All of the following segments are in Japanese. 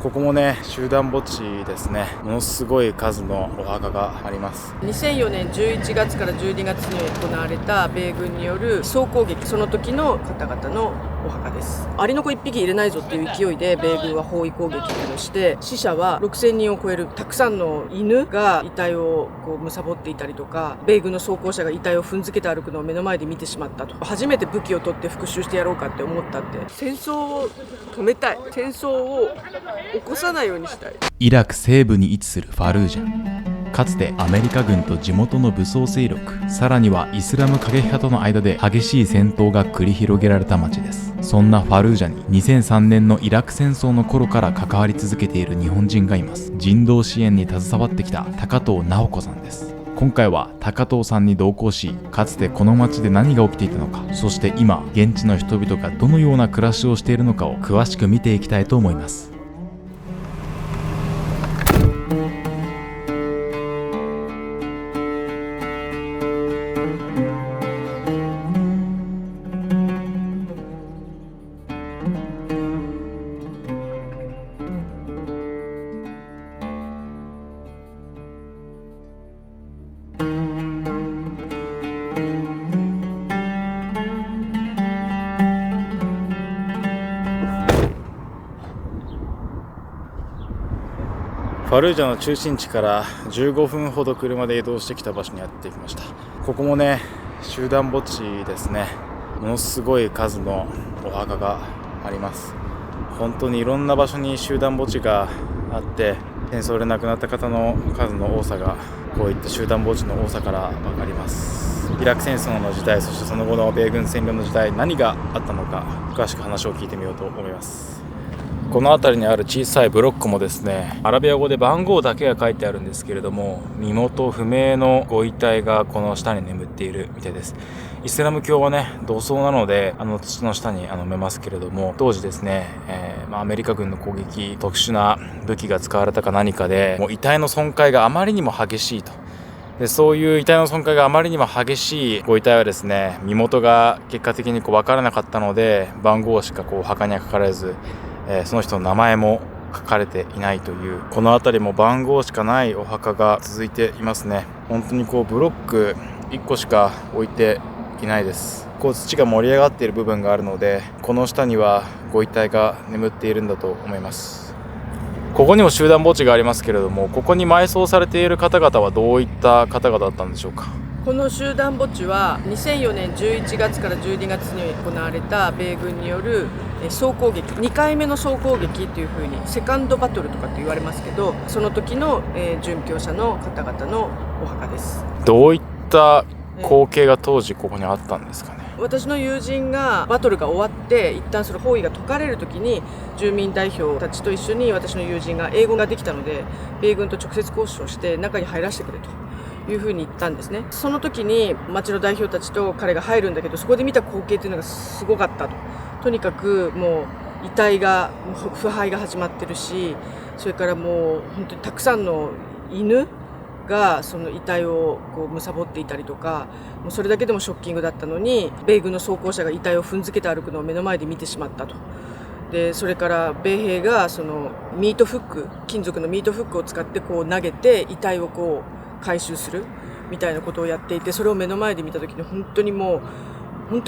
ここもね、集団墓地ですね。ものすごい数のお墓があります。2004年11月から12月に行われた米軍による総攻撃、その時の方々のお墓です。アリの子1匹入れないぞっていう勢いで米軍は包囲攻撃をして、死者は6000人を超える。たくさんの犬が遺体を貪っていたりとか、米軍の装甲車が遺体を踏んづけて歩くのを目の前で見てしまったと。初めて武器を取って復讐してやろうかって思ったって。戦争を止めたい、戦争を起こさないようにしたい。イラク西部に位置するファルージャ。かつてアメリカ軍と地元の武装勢力、さらにはイスラム過激派との間で激しい戦闘が繰り広げられた町です。そんなファルージャに2003年のイラク戦争の頃から関わり続けている日本人がいます。人道支援に携わってきた高藤直子さんです。今回は高藤さんに同行し、かつてこの町で何が起きていたのか、そして今現地の人々がどのような暮らしをしているのかを詳しく見ていきたいと思います。ファルージャの中心地から15分ほど車で移動してきた場所にやってきました。ここもね、集団墓地ですね。ものすごい数のお墓があります。本当にいろんな場所に集団墓地があって、戦争で亡くなった方の数の多さがこういった集団墓地の多さから分かります。イラク戦争の時代、そしてその後の米軍占領の時代、何があったのか詳しく話を聞いてみようと思います。この辺りにある小さいブロックもですね、アラビア語で番号だけが書いてあるんですけれども、身元不明のご遺体がこの下に眠っているみたいです。イスラム教はね、土葬なので土の下に埋めますけれども、当時ですね、アメリカ軍の攻撃、特殊な武器が使われたか何かで、もう遺体の損壊があまりにも激しいと。でそういう遺体の損壊があまりにも激しいご遺体はですね、身元が結果的に分からなかったので、番号しか墓には書かれず、その人の名前も書かれていないという、この辺りも番号しかないお墓が続いていますね。本当にブロック1個しか置いていないです。土が盛り上がっている部分があるので、この下にはご遺体が眠っているんだと思います。ここにも集団墓地がありますけれども、ここに埋葬されている方々はどういった方々だったんでしょうか。この集団墓地は2004年11月から12月に行われた米軍による総攻撃、2回目の総攻撃というふうにセカンドバトルとかって言われますけど、その時の殉教者の方々のお墓です。どういった光景が当時ここにあったんですかね。私の友人がバトルが終わって一旦その包囲が解かれる時に、住民代表たちと一緒に私の友人が英語ができたので、米軍と直接交渉して中に入らせてくれというふうに言ったんですね。その時に町の代表たちと彼が入るんだけど、そこで見た光景っていうのがすごかったと。とにかくもう遺体が腐敗が始まってるし、それからもう本当にたくさんの犬がその遺体を貪っていたりとか、もうそれだけでもショッキングだったのに、米軍の装甲車が遺体を踏んづけて歩くのを目の前で見てしまったと。でそれから米兵がそのミートフック、金属のミートフックを使って投げて遺体を回収するみたいなことをやっていて、それを目の前で見た時に本当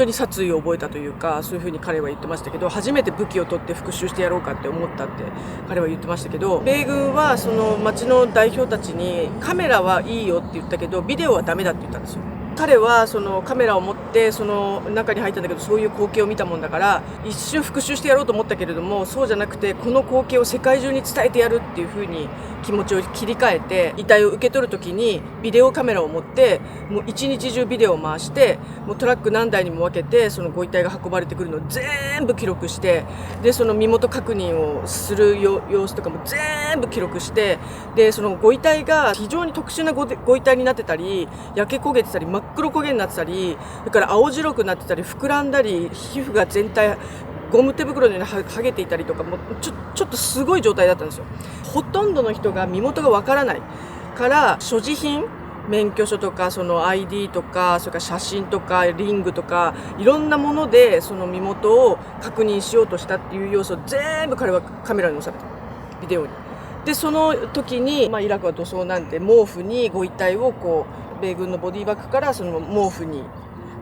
に殺意を覚えたというか、そういうふうに彼は言ってましたけど、初めて武器を取って復讐してやろうかって思ったって彼は言ってましたけど、米軍はその町の代表たちにカメラはいいよって言ったけどビデオはダメだって言ったんですよ。彼はそのカメラを持ってその中に入ったんだけど、そういう光景を見たもんだから一瞬復讐してやろうと思ったけれども、そうじゃなくてこの光景を世界中に伝えてやるっていう風に気持ちを切り替えて、遺体を受け取る時にビデオカメラを持ってもう一日中ビデオを回して、もうトラック何台にも分けてそのご遺体が運ばれてくるのを全部記録して、でその身元確認をする様子とかも全部記録して、でそのご遺体が非常に特殊なご遺体になってたり、焼け焦げてたり真っ黒焦げになってたり、それから青白くなってたり、膨らんだり、皮膚が全体ゴム手袋のように剥げていたりとか、もうちょっとすごい状態だったんですよ。ほとんどの人が身元がわからないから所持品、免許証とかその ID とか、それから写真とかリングとかいろんなものでその身元を確認しようとしたっていう要素を全部彼はカメラに収めた。ビデオに。でその時に、イラクは土葬なんで毛布にご遺体をこう米軍のボディバッグからその毛布に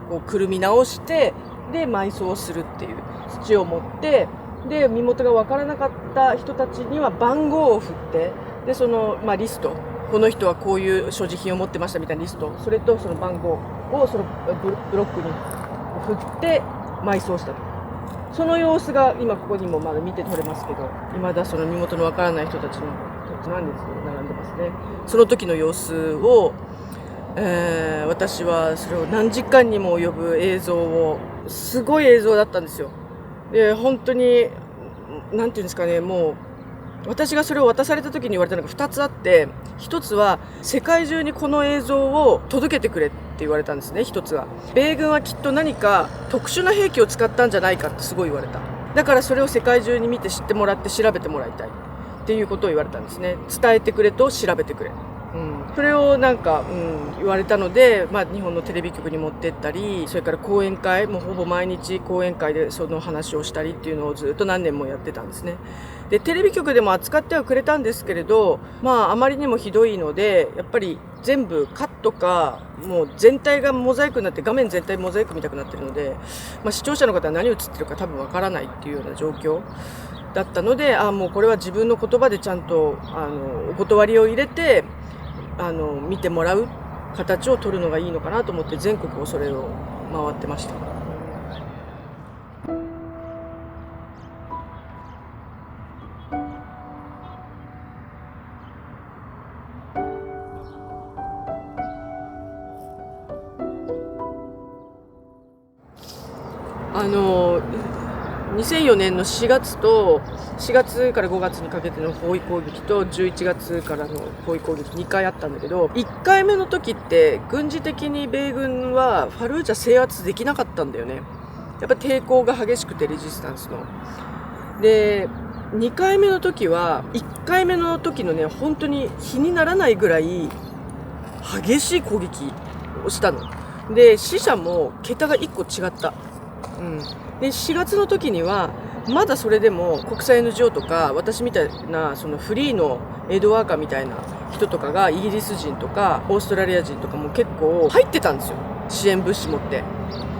こうくるみ直してで埋葬するっていう土を持ってで身元が分からなかった人たちには番号を振ってでその、リストこの人はこういう所持品を持ってましたみたいなリストそれとその番号をそのブロックに振って埋葬したと。その様子が今ここにもまだ見て取れますけど未だその身元のわからない人たちの何列も並んでますね。その時の様子を、私はそれを何時間にも及ぶ映像をすごい映像だったんですよ。で本当になんていうんですかねもう私がそれを渡された時に言われたのが2つあって1つは世界中にこの映像を届けてくれって言われたんですね。1つは米軍はきっと何か特殊な兵器を使ったんじゃないかってすごい言われた。だからそれを世界中に見て知ってもらって調べてもらいたいっていうことを言われたんですね。伝えてくれと調べてくれ、それをなんか、言われたので、日本のテレビ局に持ってったりそれから講演会もうほぼ毎日講演会でその話をしたりっていうのをずっと何年もやってたんですね。でテレビ局でも扱ってはくれたんですけれどあまりにもひどいのでやっぱり全部カットかもう全体がモザイクになって画面全体モザイク見たくなってるので、視聴者の方は何映ってるか多分わからないっていうような状況だったのでもうこれは自分の言葉でちゃんとお断りを入れて見てもらう形を取るのがいいのかなと思って全国をそれを回ってました。2004年の4月から5月にかけての包囲攻撃と11月からの包囲攻撃2回あったんだけど1回目の時って軍事的に米軍はファルージャ制圧できなかったんだよね。やっぱ抵抗が激しくてレジスタンスので2回目の時は1回目の時のね本当に比にならないぐらい激しい攻撃をしたので死者も桁が1個違った、で4月の時にはまだそれでも国際 NGO とか私みたいなそのフリーのエイドワーカーみたいな人とかがイギリス人とかオーストラリア人とかも結構入ってたんですよ支援物資持って。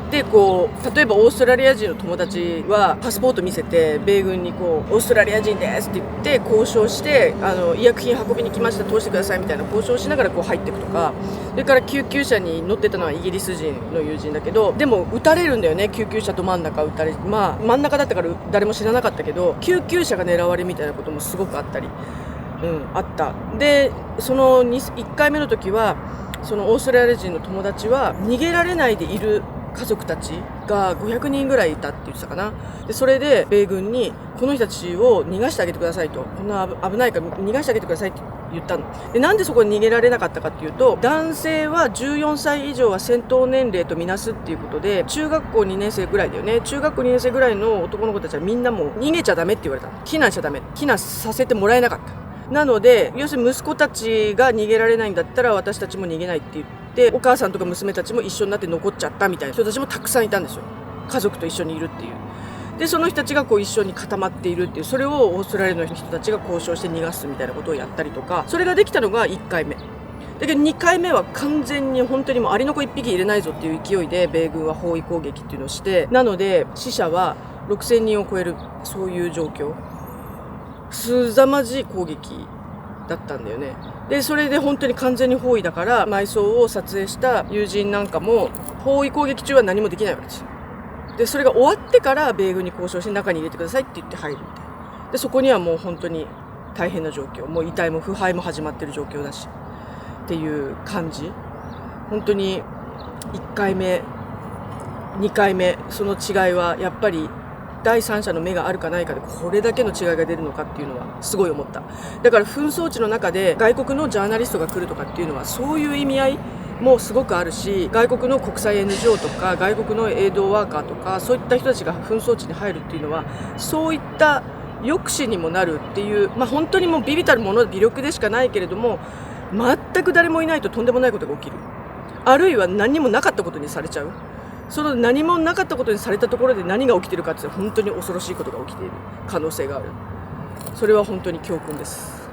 でこう例えばオーストラリア人の友達はパスポート見せて米軍にこうオーストラリア人ですって言って交渉して医薬品運びに来ました通してくださいみたいな交渉しながらこう入っていくとかそれから救急車に乗ってたのはイギリス人の友人だけどでも撃たれるんだよね救急車と真ん中撃たれ真ん中だったから誰も知らなかったけど救急車が狙われみたいなこともすごくあったり、あったでその1回目の時はそのオーストラリア人の友達は逃げられないでいる家族たちが500人ぐらいいたって言ってたかな。でそれで米軍にこの人たちを逃がしてあげてくださいとこんな危ないから逃がしてあげてくださいって言ったのでなんでそこに逃げられなかったかっていうと男性は14歳以上は戦闘年齢とみなすっていうことで中学校2年生ぐらいだよね中学校2年生ぐらいの男の子たちはみんなもう逃げちゃダメって言われた避難しちゃダメ避難させてもらえなかったなので要するに息子たちが逃げられないんだったら私たちも逃げないって言ってお母さんとか娘たちも一緒になって残っちゃったみたいな人たちもたくさんいたんですよ家族と一緒にいるっていうでその人たちがこう一緒に固まっているっていうそれをオーストラリアの人たちが交渉して逃がすみたいなことをやったりとかそれができたのが1回目だけど2回目は完全に本当にもうアリの子1匹入れないぞっていう勢いで米軍は包囲攻撃っていうのをしてなので死者は6000人を超えるそういう状況すざまじい攻撃だったんだよね。でそれで本当に完全に包囲だから埋葬を撮影した友人なんかも包囲攻撃中は何もできないわけです。でそれが終わってから米軍に交渉して中に入れてくださいって言って入るみたいなでそこにはもう本当に大変な状況もう遺体も腐敗も始まってる状況だしっていう感じ本当に1回目2回目その違いはやっぱり第三者の目があるかないかでこれだけの違いが出るのかっていうのはすごい思った。だから紛争地の中で外国のジャーナリストが来るとかっていうのはそういう意味合いもすごくあるし外国の国際 NGO とか外国のエイドワーカーとかそういった人たちが紛争地に入るっていうのはそういった抑止にもなるっていう本当にもう微々たるもの微力でしかないけれども全く誰もいないととんでもないことが起きるあるいは何もなかったことにされちゃうその何もなかったことにされたところで何が起きてるかって本当に恐ろしいことが起きている可能性があるそれは本当に教訓です。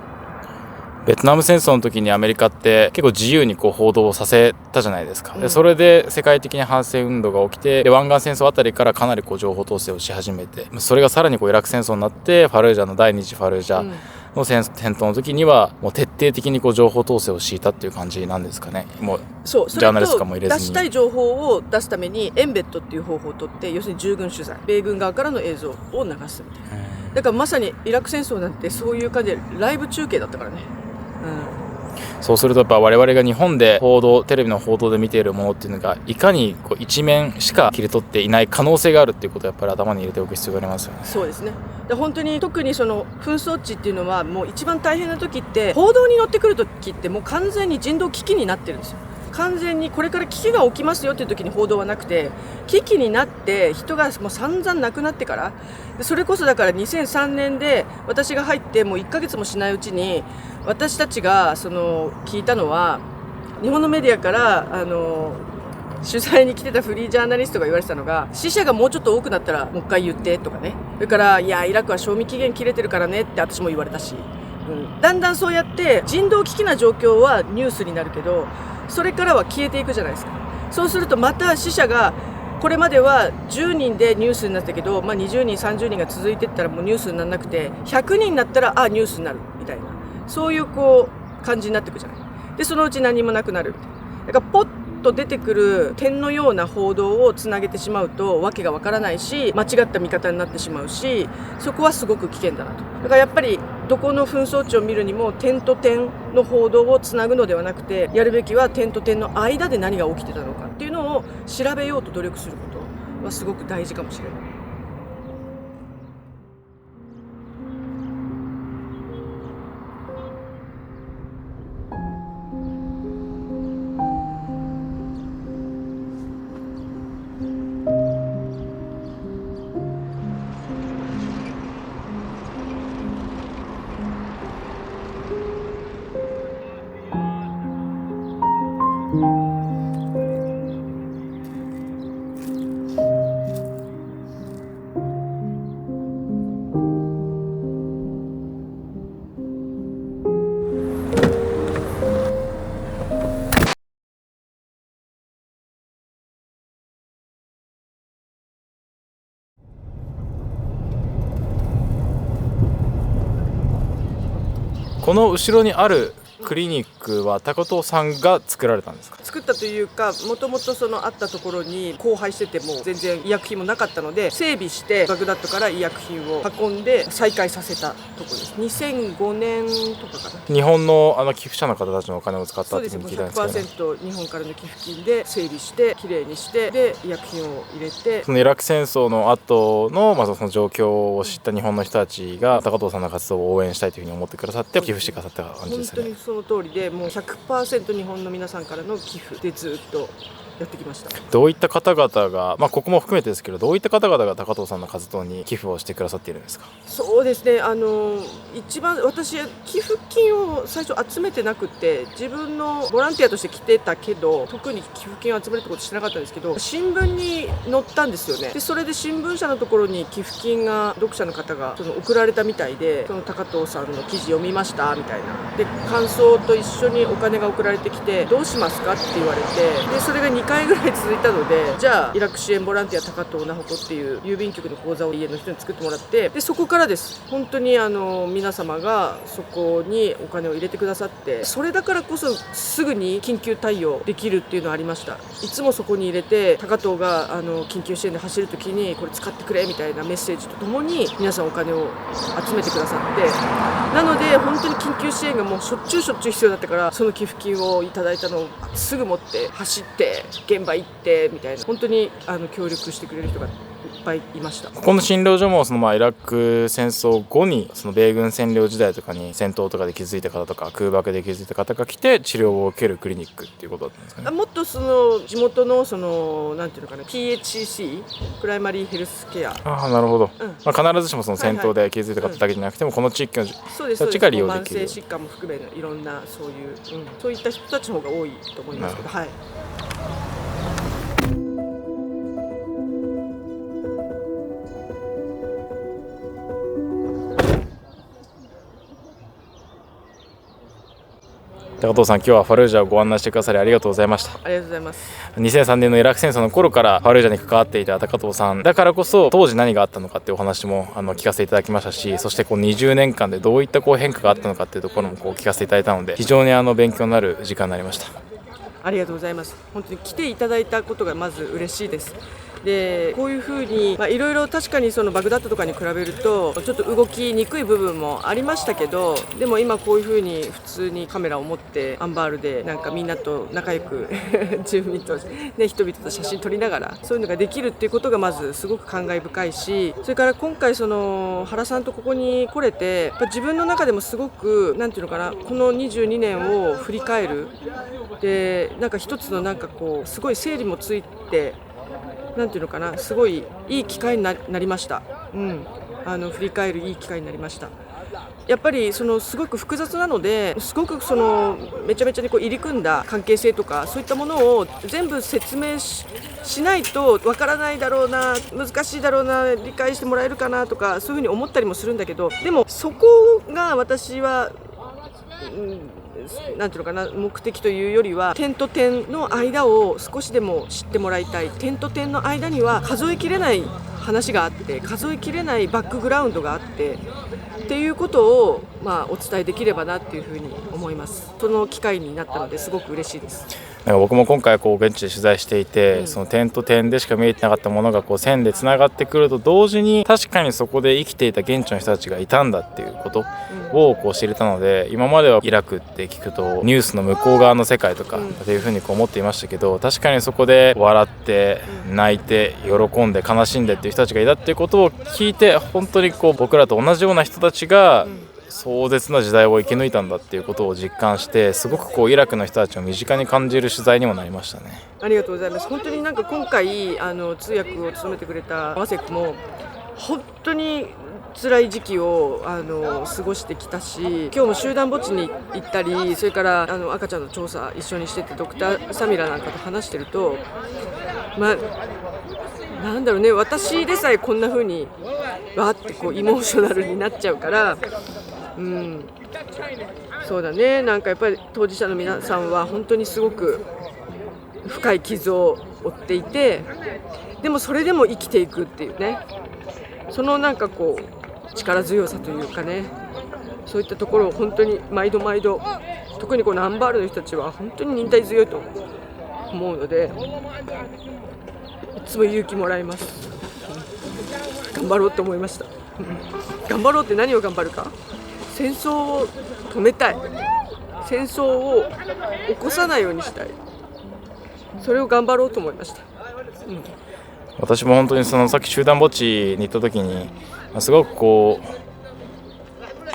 ベトナム戦争の時にアメリカって結構自由に報道をさせたじゃないですか。でそれで世界的に反戦運動が起きて、で湾岸戦争あたりからかなり情報統制をし始めて、それがさらにイラク戦争になって、ファルージャの第二次ファルージャの戦闘の時にはもう徹底的に情報統制を敷いたっていう感じなんですかね。もうそう、ジャーナリストとかも入れずに出したい情報を出すためにエンベッドっていう方法を取って、要するに従軍取材、米軍側からの映像を流すみたいな。だからまさにイラク戦争なんてそういう感じでライブ中継だったからね。そうするとやっぱ我々が日本でテレビの報道で見ているものっていうのがいかに一面しか切り取っていない可能性があるっていうことをやっぱり頭に入れておく必要がありますよね。そうですね。で本当に特にその紛争地っていうのはもう一番大変な時って、報道に乗ってくる時ってもう完全に人道危機になってるんですよ。完全にこれから危機が起きますよっていう時に報道はなくて、危機になって人がもう散々亡くなってから、それこそだから2003年で私が入ってもう1ヶ月もしないうちに、私たちが聞いたのは、日本のメディアから取材に来てたフリージャーナリストが言われてたのが、死者がもうちょっと多くなったらもう一回言ってとかね。それからいやイラクは賞味期限切れてるからねって私も言われたし、だんだんそうやって人道危機な状況はニュースになるけど、それからは消えていくじゃないですか。そうするとまた死者が、これまでは10人でニュースになったけど、20人30人が続いていったらもうニュースにならなくて、100人になったらニュースになるみたいな、そういう感じになっていくじゃない。でそのうち何もなくなるみたいな。だからポッと出てくる点のような報道をつなげてしまうとわけがわからないし、間違った見方になってしまうし、そこはすごく危険だなと。だからやっぱりどこの紛争地を見るにも点と点の報道をつなぐのではなくて、やるべきは点と点の間で何が起きてたのかっていうのを調べようと努力することはすごく大事かもしれない。この後ろにあるクリニックは高藤さんが作られたんですか？作ったというか、もともとあったところに荒廃してても全然医薬品もなかったので、整備してバグダッドから医薬品を運んで再開させたところです。2005年とかかな。日本の寄付者の方たちのお金を使ったってそうです。聞いたんですけど、ね、100% 日本からの寄付金で整備してきれいにして、で医薬品を入れて、そのイラク戦争の後のその状況を知った日本の人たちが高藤さんの活動を応援したいというふうに思ってくださって寄付してくださった感じですね。本当にその通りで、もう 100% 日本の皆さんからの寄付でずっとやってきました。どういった方々が、ここも含めてですけど、どういった方々が高藤さんの活動に寄付をしてくださっているんですか？そうですね、一番私寄付金を最初集めてなくて、自分のボランティアとして来てたけど特に寄付金を集めるってことしてなかったんですけど、新聞に載ったんですよね。でそれで新聞社のところに寄付金が読者の方が送られたみたいで、高藤さんの記事読みましたみたいな、で感想と一緒にお金が送られてきて、どうしますかって言われて、でそれが2回ぐらい続いたので、じゃあイラク支援ボランティア高藤直子っていう郵便局の口座を家の人に作ってもらって、でそこからです。本当に皆様がそこにお金を入れてくださって、それだからこそすぐに緊急対応できるっていうのはありました。いつもそこに入れて、高藤が緊急支援で走るときにこれ使ってくれみたいなメッセージとともに皆さんお金を集めてくださって、なので本当に緊急支援がもうしょっちゅう必要だったから、その寄付金をいただいたのをすぐ持って走って現場行ってみたいな、本当に協力してくれる人がいっぱいいました。ここの診療所もイラク戦争後に米軍占領時代とかに戦闘とかで気づいた方とか空爆で気づいた方が来て治療を受けるクリニックっていうことだったんですかね。もっと地元のなんていうのかな、 PHC プライマリーヘルスケア。なるほど、必ずしも戦闘で気づいた方だけじゃなくても、この地域の人たちが利用できる、慢性疾患も含めいろんなそういった人たちの方が多いと思いますけど、はい。高藤さん、今日はファルージャをご案内してくださりありがとうございました。ありがとうございます。2003年のイラク戦争の頃からファルージャに関わっていた高藤さんだからこそ、当時何があったのかっていうお話も聞かせていただきましたし、そして20年間でどういった変化があったのかっていうところも聞かせていただいたので、非常に勉強になる時間になりました。ありがとうございます。本当に来ていただいたことがまず嬉しいです。でこういうふうにいろいろ確かにそのバグダッドとかに比べるとちょっと動きにくい部分もありましたけど、でも今こういうふうに普通にカメラを持ってアンバールでなんかみんなと仲良く住民と、ね、人々と写真撮りながらそういうのができるっていうことがまずすごく感慨深いし、それから今回その原さんとここに来れてやっぱ自分の中でもすごくなんていうのかな、この22年を振り返るでなんか一つのなんかすごい整理もついてなんていうのかな、すごいいい機会になりました。振り返るいい機会になりました。やっぱりすごく複雑なので、すごくめちゃめちゃに入り組んだ関係性とかそういったものを全部説明 しないとわからないだろうな、難しいだろうな、理解してもらえるかなとかそういうふうに思ったりもするんだけど、でもそこが私はなんていうのかな、目的というよりは点と点の間を少しでも知ってもらいたい。点と点の間には数えきれない話があって、数えきれないバックグラウンドがあってっていうことをお伝えできればなっていうふうに思います。その機会になったのですごく嬉しいです。なんか僕も今回現地で取材していて、その点と点でしか見えてなかったものが線でつながってくると同時に、確かにそこで生きていた現地の人たちがいたんだっていうことを知れたので、今まではイラクって聞くとニュースの向こう側の世界とかっていうふうに思っていましたけど、確かにそこで笑って泣いて喜んで悲しんでっていう人たちがいたっていうことを聞いて、本当に僕らと同じような人たちが壮絶な時代を生き抜いたんだっていうことを実感して、すごくイラクの人たちを身近に感じる取材にもなりましたね。ありがとうございます。本当になんか今回通訳を務めてくれたワセクも本当に辛い時期を過ごしてきたし、今日も集団墓地に行ったり、それから赤ちゃんの調査一緒にしててドクターサミラなんかと話してると、なんだろうね、私でさえこんな風にわーってイモーショナルになっちゃうから、そうだね、なんかやっぱり当事者の皆さんは本当にすごく深い傷を負っていて、でもそれでも生きていくっていうね、そのなんか力強さというかね、そういったところを本当に毎度毎度、特にアンバールの人たちは本当に忍耐強いと思うので、いつも勇気もらいます。頑張ろうと思いました。頑張ろうって何を頑張るか、戦争を止めたい、戦争を起こさないようにしたい、それを頑張ろうと思いました。私も本当にさっき集団墓地に行った時にすごく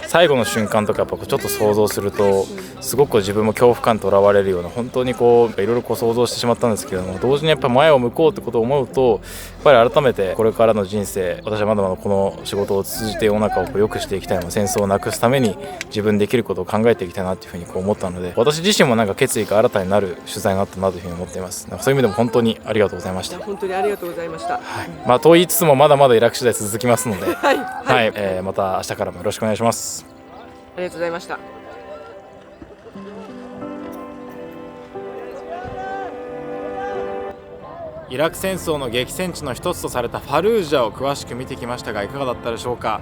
最後の瞬間とかちょっと想像すると、すごく自分も恐怖感にとらわれるような、本当にいろいろ想像してしまったんですけれども、同時にやっぱり前を向こうってことを思うと、やっぱり改めてこれからの人生、私はまだまだこの仕事を通じて世の中を良くしていきたいの、戦争をなくすために自分できることを考えていきたいなというふうに思ったので、私自身もなんか決意が新たになる取材になったなというふうに思っています。そういう意味でも本当にありがとうございました。本当にありがとうございました。と言いつつもまだまだイラク取材続きますので、はいまた明日からもよろしくお願いします。ありがとうございました。イラク戦争の激戦地の一つとされたファルージャを詳しく見てきましたが、いかがだったでしょうか。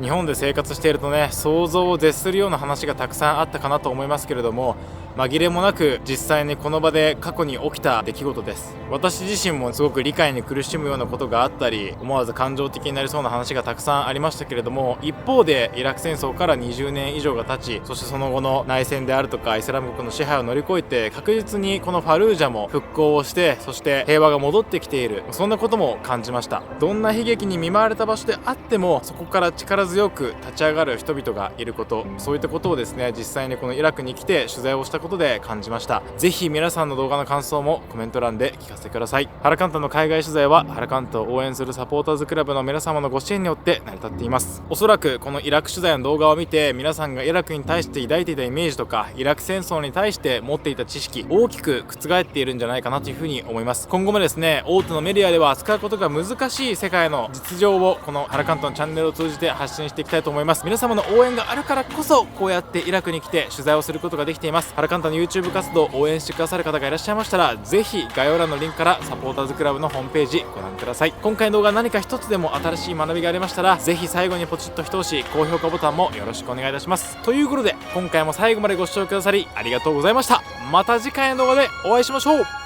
日本で生活しているとね、想像を絶するような話がたくさんあったかなと思いますけれども、紛れもなく実際にこの場で過去に起きた出来事です。私自身もすごく理解に苦しむようなことがあったり、思わず感情的になりそうな話がたくさんありましたけれども、一方でイラク戦争から20年以上が経ち、そしてその後の内戦であるとかイスラム国の支配を乗り越えて、確実にこのファルージャも復興をして、そして平和が戻ってきている、そんなことも感じました。どんな悲劇に見舞われた場所であっても、そこから力強く立ち上がる人々がいること、そういったことをですね、実際にこのイラクに来て取材をしたことで感じました。ぜひ皆さんの動画の感想もコメント欄で聞かせてください。原監督の海外取材は原監督を応援するサポーターズクラブの皆様のご支援によって成り立っています。おそらくこのイラク取材の動画を見て、皆さんがイラクに対して抱いていたイメージとか、イラク戦争に対して持っていた知識、大きく覆っているんじゃないかなというふうに思います。今後もですね、大手のメディアでは扱うことが難しい世界の実情をこの原監督のチャンネルを通じて発発信していきたいと思います。皆様の応援があるからこそこうやってイラクに来て取材をすることができています。ハラカンタの YouTube 活動を応援してくださる方がいらっしゃいましたら、ぜひ概要欄のリンクからサポーターズクラブのホームページご覧ください。今回の動画何か一つでも新しい学びがありましたら、ぜひ最後にポチッと一押し、高評価ボタンもよろしくお願いいたします。ということで今回も最後までご視聴くださりありがとうございました。また次回の動画でお会いしましょう。